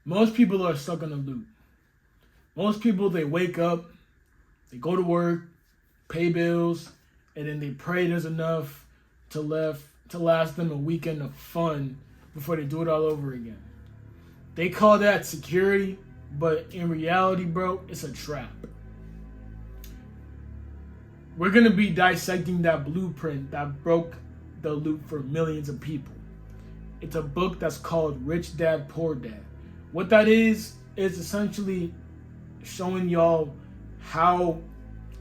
Most people are stuck on a loop. Most people, they wake up, they go to work, pay bills, and then they pray there's enough to last them a weekend of fun before they do it all over again. They call that security, but in reality, bro, it's a trap. We're going to be dissecting that blueprint that broke the loop for millions of people. It's a book that's called Rich Dad, Poor Dad. What that is essentially showing y'all how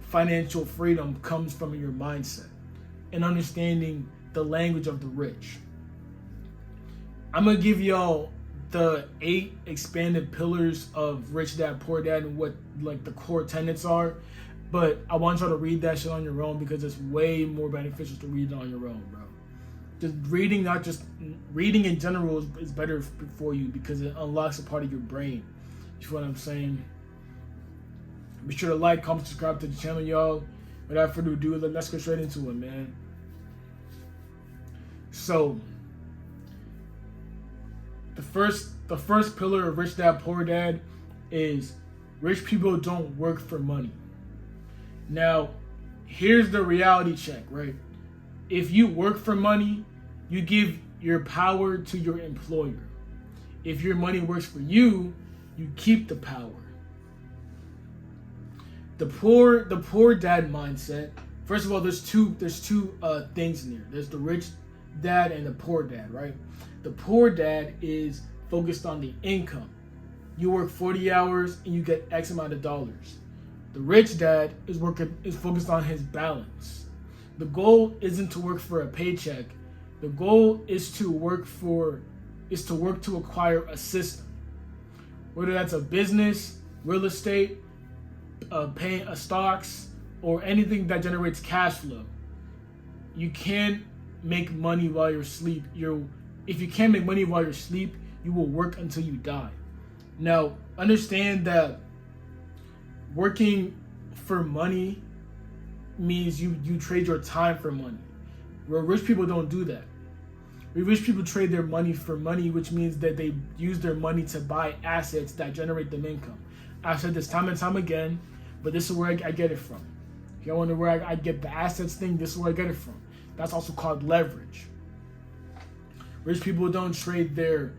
financial freedom comes from your mindset and understanding the language of the rich. I'm going to give y'all the 8 expanded pillars of Rich Dad, Poor Dad and what like the core tenets are. But I want y'all to read that shit on your own because it's way more beneficial to read it on your own, bro. Just reading, not just reading in general is better for you because it unlocks a part of your brain. You feel what I'm saying? Be sure to like, comment, subscribe to the channel, y'all. Without further ado, let's get straight into it, man. So, the first pillar of Rich Dad, Poor Dad is rich people don't work for money. Now, here's the reality check, right? If you work for money, you give your power to your employer. If your money works for you, you keep the power. The poor dad mindset. First of all, there's two things in there. There's the rich dad and the poor dad, right? The poor dad is focused on the income. You work 40 hours and you get X amount of dollars. The rich dad is focused on his balance. The goal isn't to work for a paycheck. The goal is to work to acquire a system. Whether that's a business, real estate, paying stocks, or anything that generates cash flow. You can't make money while you're asleep. If you can't make money while you're asleep, you will work until you die. Now, understand that working for money means you trade your time for money. Where rich people don't do that. Rich people trade their money for money, which means that they use their money to buy assets that generate them income. I've said this time and time again, but this is where I get it from. If y'all wonder where I get the assets thing, this is where I get it from. That's also called leverage. Rich people don't trade their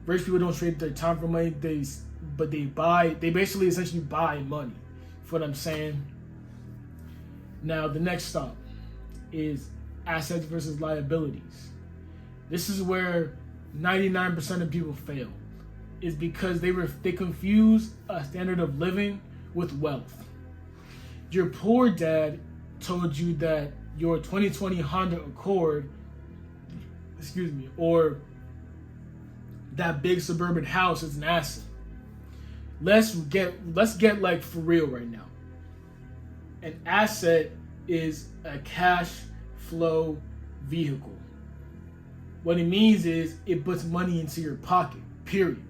time for money. They basically essentially buy money. For what I'm saying. Now the next stop is assets versus liabilities. This is where 99% of people fail. Is because they confuse a standard of living with wealth. Your poor dad told you that your 2020 Honda Accord, or that big suburban house is an asset. Let's get like for real right now. An asset is a cash flow vehicle. What it means is it puts money into your pocket, period.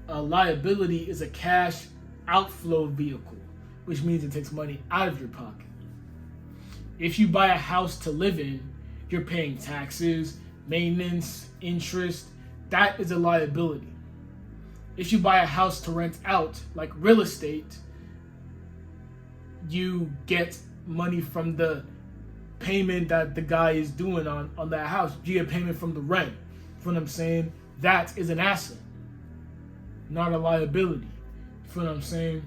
A liability is a cash outflow vehicle, which means it takes money out of your pocket. If you buy a house to live in, you're paying taxes, maintenance, interest. That is a liability. If you buy a house to rent out, like real estate, you get money from the payment that the guy is doing on that house. You get payment from the rent. You know what I'm saying? That is an asset, not a liability. You feel what I'm saying?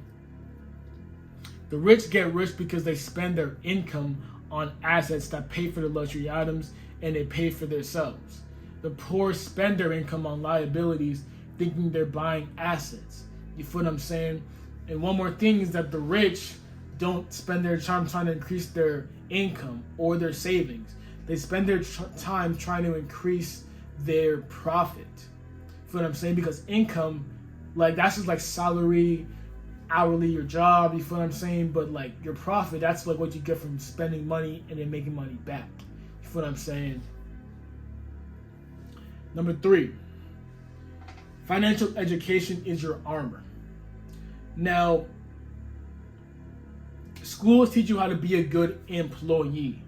The rich get rich because they spend their income on assets that pay for the luxury items and they pay for themselves. The poor spend their income on liabilities thinking they're buying assets. You feel what I'm saying? And one more thing is that the rich don't spend their time trying to increase their income or their savings. They spend their time trying to increase their profit. You feel what I'm saying? Because income, like that's just like salary, hourly, your job, you feel what I'm saying? But like your profit, that's like what you get from spending money and then making money back. You feel what I'm saying? Number 3, financial education is your armor. Now, schools teach you how to be a good employee.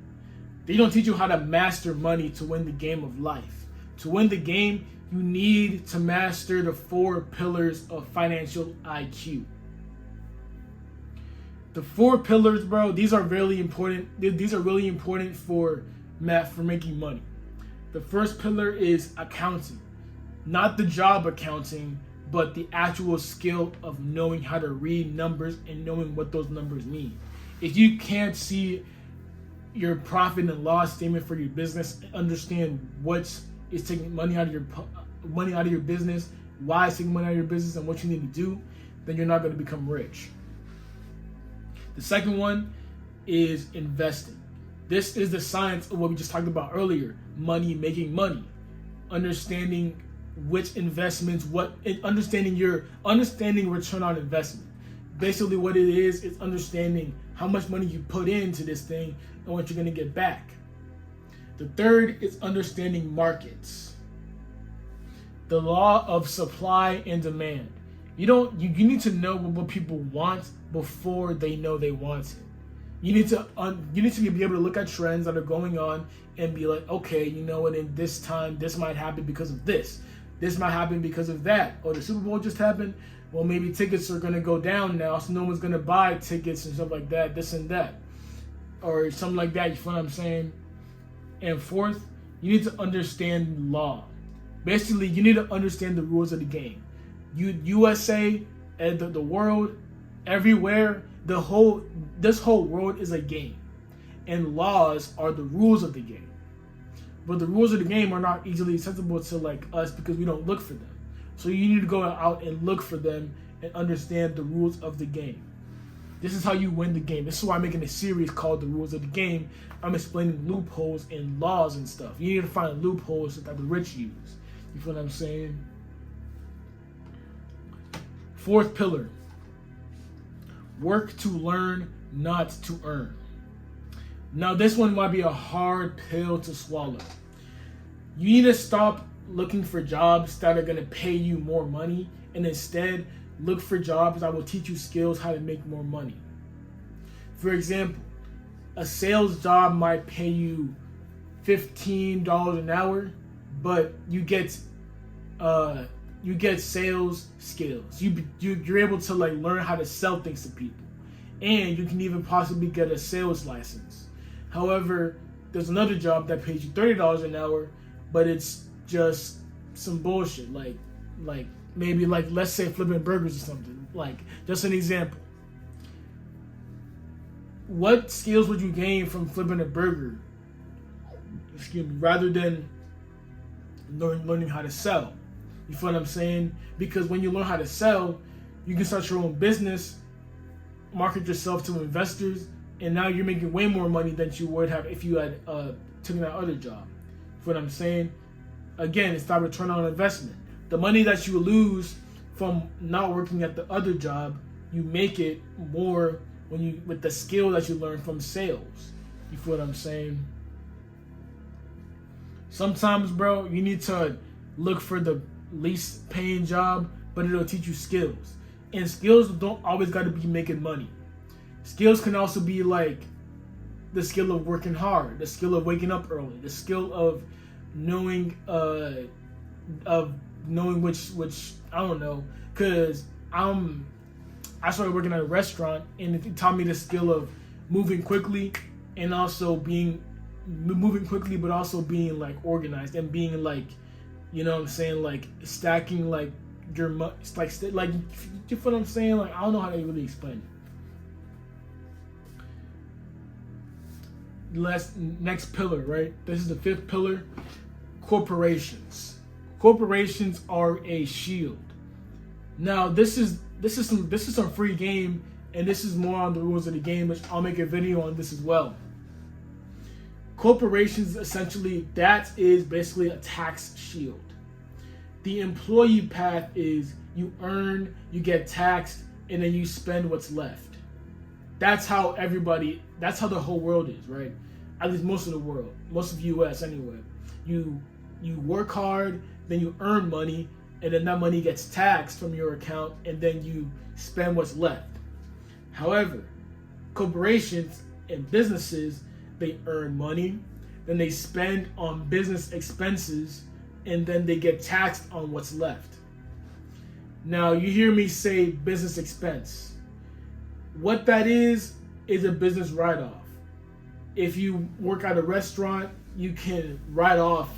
They don't teach you how to master money to win the game of life. To win the game, you need to master the 4 pillars of financial IQ. The 4 pillars, bro, these are really important. These are really important for making money. The first pillar is accounting. Not the job accounting, but the actual skill of knowing how to read numbers and knowing what those numbers mean. If you can't see your profit and loss statement for your business, understand what is taking money out of your business, why it's taking money out of your business, and what you need to do, then you're not going to become rich. The second one is investing. This is the science of what we just talked about earlier, making money. Understanding which investments, understanding return on investment. Basically what it is understanding how much money you put into this thing and what you're going to get back. The third is understanding markets. The law of supply and demand. You need to know what people want before they know they want it. You need to be able to look at trends that are going on and be like, okay, you know what, in this time, this might happen because of this. This might happen because of that. Or the Super Bowl just happened. Well, maybe tickets are going to go down now, so no one's going to buy tickets and stuff like that, this and that. Or something like that, you feel what I'm saying? And fourth, you need to understand law. Basically, you need to understand the rules of the game. USA, and the world, everywhere, this whole world is a game. And laws are the rules of the game. But the rules of the game are not easily accessible to like us because we don't look for them. So you need to go out and look for them and understand the rules of the game. This is how you win the game. This is why I'm making a series called The Rules of the Game. I'm explaining loopholes and laws and stuff. You need to find loopholes that the rich use. You feel what I'm saying? Fourth pillar. Work to learn, not to earn. Now this one might be a hard pill to swallow. You need to stop looking for jobs that are going to pay you more money and instead look for jobs that will teach you skills how to make more money. For example, a sales job might pay you $15 an hour, but you get sales skills. You're able to like learn how to sell things to people, and you can even possibly get a sales license. However, there's another job that pays you $30 an hour, but it's just some bullshit. Like maybe like let's say flipping burgers or something. Like just an example. What skills would you gain from flipping a burger? Rather than learning how to sell. You feel what I'm saying? Because when you learn how to sell, you can start your own business, market yourself to investors, and now you're making way more money than you would have if you had taken that other job. You feel what I'm saying? Again, it's that return on investment. The money that you lose from not working at the other job, you make it more with the skill that you learn from sales. You feel what I'm saying? Sometimes, bro, you need to look for the least paying job, but it'll teach you skills. And skills don't always got to be making money. Skills can also be like the skill of working hard, the skill of waking up early, the skill of knowing which I don't know, because I started working at a restaurant and it taught me the skill of moving quickly and also moving quickly, but also being like organized and being like, you know what I'm saying, like stacking like your like you feel what I'm saying? Like I don't know how to really explain it. Next pillar, right? This is the fifth pillar. Corporations. Corporations are a shield. Now this is some free game, and this is more on the rules of the game, which I'll make a video on this as well. Corporations, essentially, that is basically a tax shield. The employee path is you earn, you get taxed, and then you spend what's left. That's how the whole world is, right? At least most of the world, most of the US anyway. You work hard, then you earn money, and then that money gets taxed from your account, and then you spend what's left. However, corporations and businesses, they earn money, then they spend on business expenses, and then they get taxed on what's left. Now, you hear me say business expense. What that is a business write-off. If you work at a restaurant, you can write off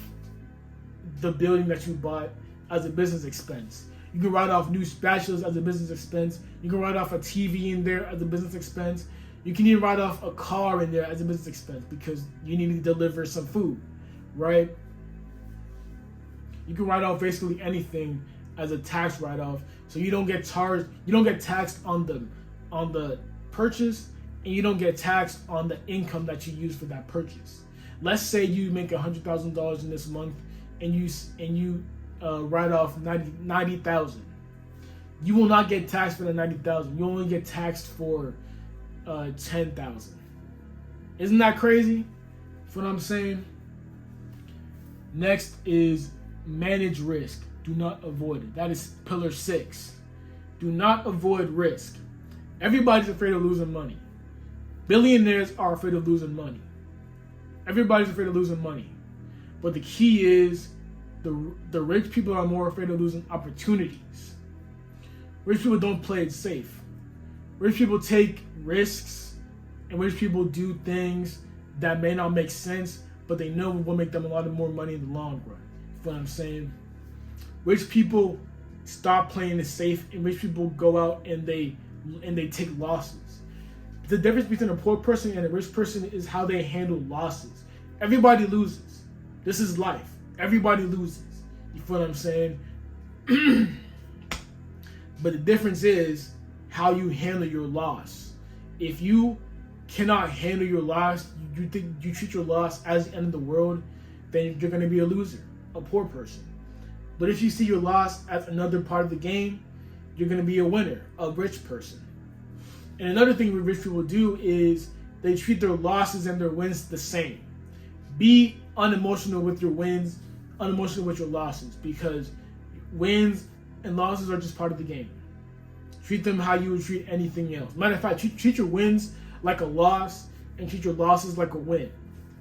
the building that you bought as a business expense. You can write off new spatulas as a business expense. You can write off a TV in there as a business expense. You can even write off a car in there as a business expense because you need to deliver some food, right? You can write off basically anything as a tax write-off, so you don't get charged. You don't get taxed on the purchase, and you don't get taxed on the income that you use for that purchase. Let's say you make $100,000 in this month, and you write off 90,000. You will not get taxed for the 90,000. You only get taxed for 10,000. Isn't that crazy? That's what I'm saying. Next is manage risk. Do not avoid it. That is pillar 6. Do not avoid risk. Everybody's afraid of losing money. Billionaires are afraid of losing money. Everybody's afraid of losing money. But the key is the rich people are more afraid of losing opportunities. Rich people don't play it safe. Rich people take risks, and rich people do things that may not make sense, but they know will make them a lot more money in the long run. That's what I'm saying. Rich people stop playing it safe, and rich people go out and they take losses. The difference between a poor person and a rich person is how they handle losses. Everybody loses. This is life. Everybody loses. You feel what I'm saying? But the difference is how you handle your loss. If you cannot handle your loss, you think you treat your loss as the end of the world, then you're going to be a loser, a poor person. But if you see your loss as another part of the game, you're going to be a winner, a rich person. And another thing that rich people do is they treat their losses and their wins the same. Be unemotional with your wins, unemotional with your losses, because wins and losses are just part of the game. Treat them how you would treat anything else. Matter of fact, treat your wins like a loss and treat your losses like a win,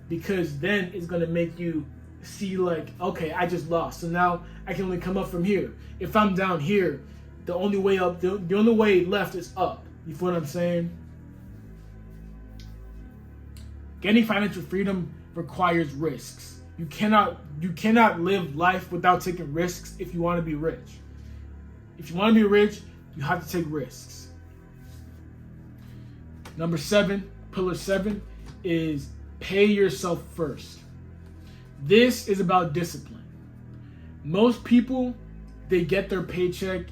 because then it's going to make you see like, okay, I just lost, so now I can only come up from here. If I'm down here, the only way up, the only way left is up. You feel what I'm saying? Getting financial freedom requires risks. You cannot live life without taking risks if you want to be rich. If you want to be rich, you have to take risks. Number 7, pillar 7, is pay yourself first. This is about discipline. Most people, they get their paycheck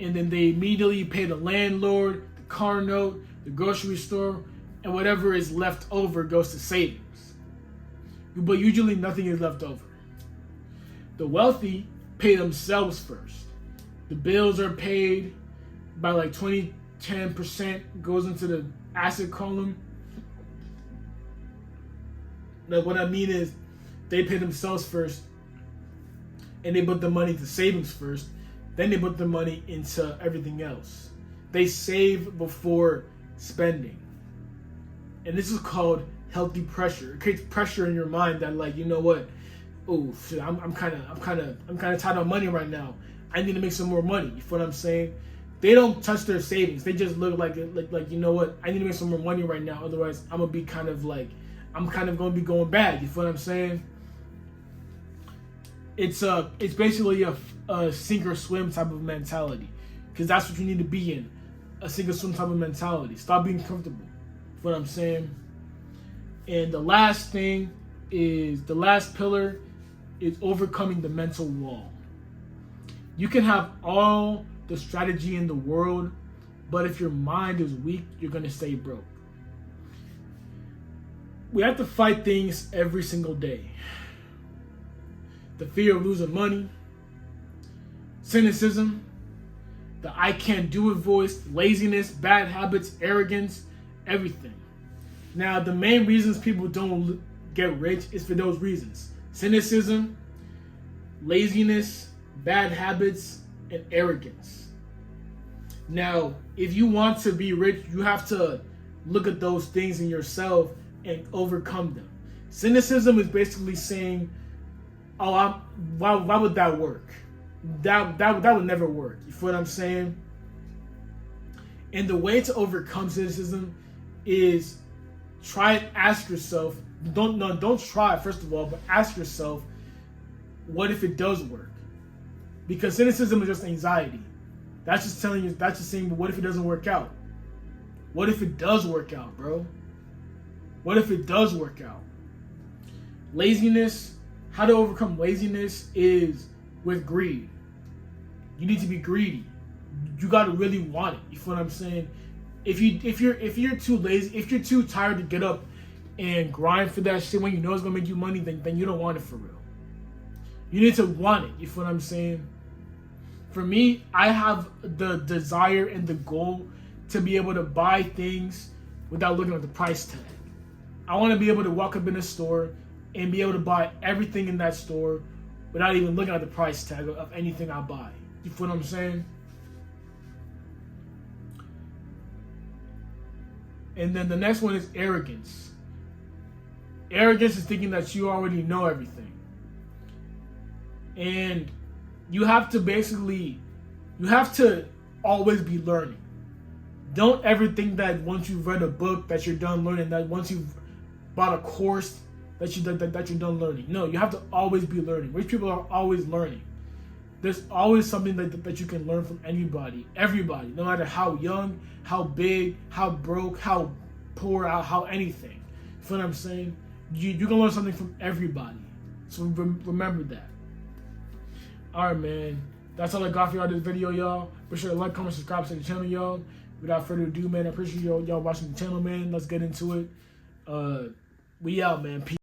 and then they immediately pay the landlord, the car note, the grocery store, and whatever is left over goes to savings. But usually nothing is left over. The wealthy pay themselves first. The bills are paid by like 10% goes into the asset column. Like what I mean is they pay themselves first and they put the money to savings first. Then they put the money into everything else. They save before spending. And this is called healthy pressure. It creates pressure in your mind that, like, you know what? Oh shit, I'm kind of tight on money right now. I need to make some more money. You feel what I'm saying? They don't touch their savings. They just look like you know what? I need to make some more money right now. Otherwise, I'm going to be going bad. You feel what I'm saying? It's basically a sink or swim type of mentality, because that's what you need to be in, a sink or swim type of mentality. Stop being comfortable. You know what I'm saying? And the last pillar is overcoming the mental wall. You can have all the strategy in the world, but if your mind is weak, you're going to stay broke. We have to fight things every single day. The fear of losing money, cynicism, the I can't do it voice, laziness, bad habits, arrogance, everything. Now, the main reasons people don't get rich is for those reasons: cynicism, laziness, bad habits, and arrogance. Now, if you want to be rich, you have to look at those things in yourself and overcome them. Cynicism is basically saying, oh, why would that work? That would never work. You feel what I'm saying? And the way to overcome cynicism is try and ask yourself. Don't try first of all, but ask yourself, what if it does work? Because cynicism is just anxiety. That's just telling you. That's just saying, what if it doesn't work out? What if it does work out, bro? What if it does work out? Laziness. How to overcome laziness is with greed. You need to be greedy. You gotta really want it. You feel what I'm saying? If you're too lazy, if you're too tired to get up and grind for that shit when you know it's gonna make you money, then you don't want it for real. You need to want it. You feel what I'm saying? For me, I have the desire and the goal to be able to buy things without looking at the price tag. I want to be able to walk up in a store and be able to buy everything in that store without even looking at the price tag of anything I buy. You feel what I'm saying? And then the next one is arrogance. Arrogance is thinking that you already know everything. And you have to always be learning. Don't ever think that once you've read a book that you're done learning, that once you've bought a course that you're done learning. No, you have to always be learning. Rich people are always learning. There's always something that you can learn from anybody, everybody, no matter how young, how big, how broke, how poor, how anything. You feel what I'm saying? You can learn something from everybody. So remember that. Alright, man. That's all I got for y'all this video, y'all. Be sure to like, comment, subscribe to the channel, y'all. Without further ado, man, I appreciate y'all watching the channel, man. Let's get into it. We out, man. Peace.